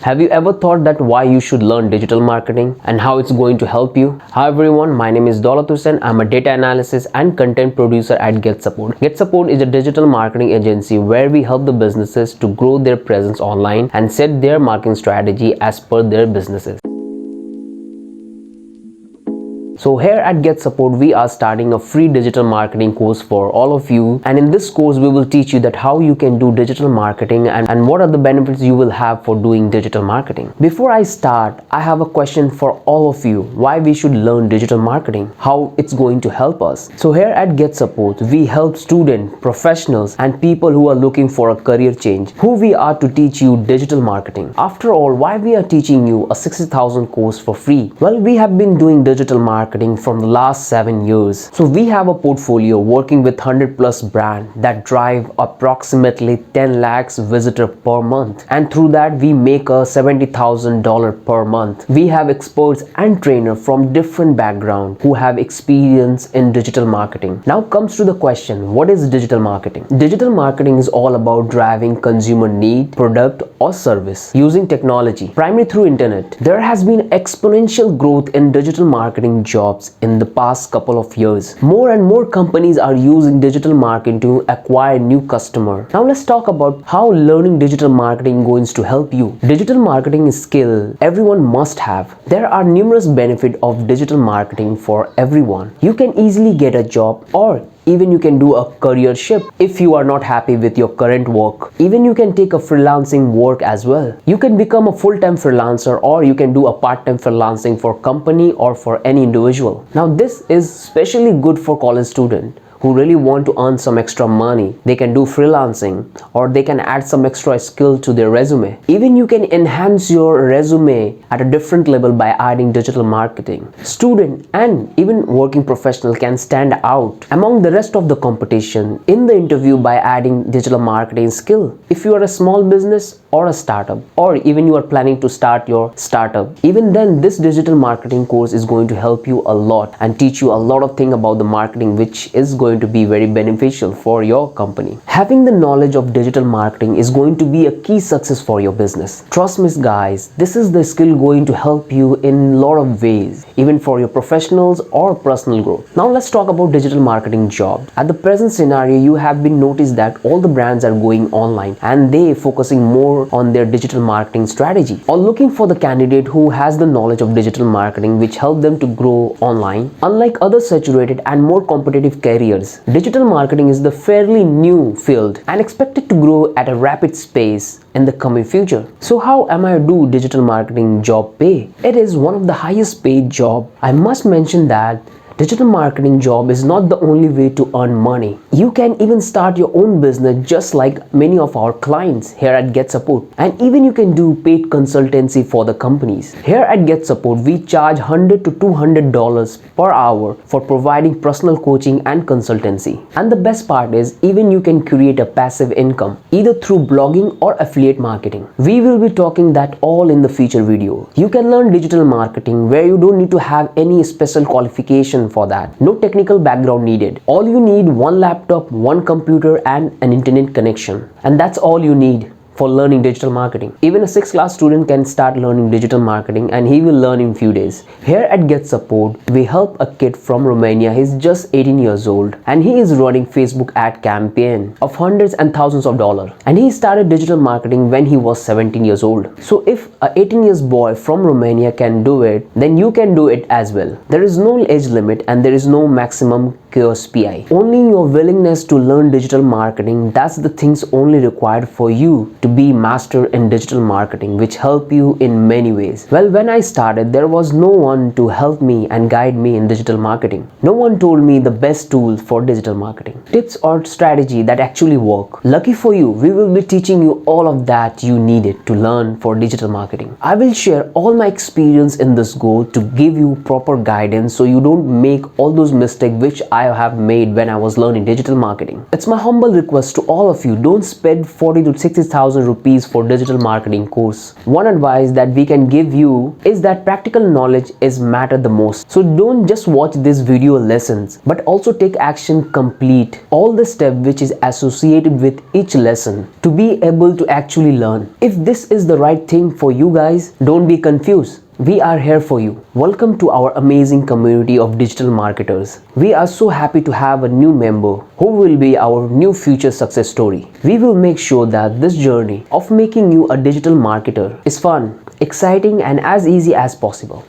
Have you ever thought that why you should learn digital marketing and how it's going to help you? Hi everyone, my name is Daulat Hussain. I'm a data analysis and content producer at GetSupport. GetSupport is a digital marketing agency where we help the businesses to grow their presence online and set their marketing strategy as per their businesses. So here at GetSupport, we are starting a free digital marketing course for all of you, and in this course we will teach you that how you can do digital marketing and what are the benefits you will have for doing digital marketing. Before I start, I have a question for all of you: why we should learn digital marketing, how it's going to help us. So here at GetSupport, we help students, professionals and people who are looking for a career change, who we are to teach you digital marketing. After all, why we are teaching you a 60,000 course for free? Well, we have been doing digital marketing from the last 7 years. So we have a portfolio working with 100+ brands that drive approximately 10 lakhs visitors per month, and through that we make a $70,000 per month. We have experts and trainers from different backgrounds who have experience in digital marketing. Now comes to the question, what is digital marketing? Digital marketing is all about driving consumer need, product or service using technology, primarily through internet. There has been exponential growth in digital marketing jobs in the past couple of years. More and more companies are using digital marketing to acquire new customers. Now let's talk about how learning digital marketing is going to help you. Digital marketing is skill everyone must have. There are numerous benefits of digital marketing for everyone. You can easily get a job, or even you can do a career shift if you are not happy with your current work. Even you can take a freelancing work as well. You can become a full-time freelancer, or you can do a part-time freelancing for company or for any individual. Now this is especially good for college students who really want to earn some extra money. They can do freelancing, or they can add some extra skill to their resume. Even you can enhance your resume at a different level by adding digital marketing. Student and even working professional can stand out among the rest of the competition in the interview by adding digital marketing skill. If you are a small business or a startup, or even you are planning to start your startup, even then this digital marketing course is going to help you a lot and teach you a lot of things about the marketing, which is going to be very beneficial for your company. Having the knowledge of digital marketing is going to be a key success for your business. Trust me guys, this is the skill going to help you in a lot of ways, even for your professionals or personal growth. Now let's talk about digital marketing job. At the present scenario, you have been noticed that all the brands are going online and they focusing more on their digital marketing strategy, or looking for the candidate who has the knowledge of digital marketing which help them to grow online. Unlike other saturated and more competitive careers, digital marketing is the fairly new field and expected to grow at a rapid pace in the coming future. So how am I do digital marketing job pay? It is one of the highest paid job. I must mention that digital marketing job is not the only way to earn money. You can even start your own business just like many of our clients here at GetSupport, and even you can do paid consultancy for the companies. Here at GetSupport, we charge $100 to $200 per hour for providing personal coaching and consultancy. And the best part is, even you can create a passive income either through blogging or affiliate marketing. We will be talking that all in the future video. You can learn digital marketing where you don't need to have any special qualification for that. No technical background needed. All you need one laptop, one computer and an internet connection, and that's all you need for learning digital marketing. Even a 6th class student can start learning digital marketing, and he will learn in few days. Here at GetSupport, we help a kid from Romania. He's just 18 years old and he is running Facebook ad campaign of hundreds and thousands of dollars, and he started digital marketing when he was 17 years old. So if a 18 years boy from Romania can do it, then you can do it as well. There is no age limit and there is no maximum QSPI. Only your willingness to learn digital marketing, that's the things only required for you to be master in digital marketing, which help you in many ways. Well, when I started, there was no one to help me and guide me in digital marketing. No one told me the best tools for digital marketing, tips or strategy that actually work. Lucky for you, we will be teaching you all of that you needed to learn for digital marketing. I will share all my experience in this goal to give you proper guidance so you don't make all those mistakes which I have made when I was learning digital marketing. It's my humble request to all of you, don't spend 40 to 60,000 rupees for digital marketing course. One advice that we can give you is that practical knowledge is matter the most. So don't just watch this video lessons, but also take action, complete all the steps which is associated with each lesson to be able to actually learn. If this is the right thing for you guys, don't be confused. We are here for you. Welcome to our amazing community of digital marketers. We are so happy to have a new member who will be our new future success story. We will make sure that this journey of making you a digital marketer is fun, exciting, and as easy as possible.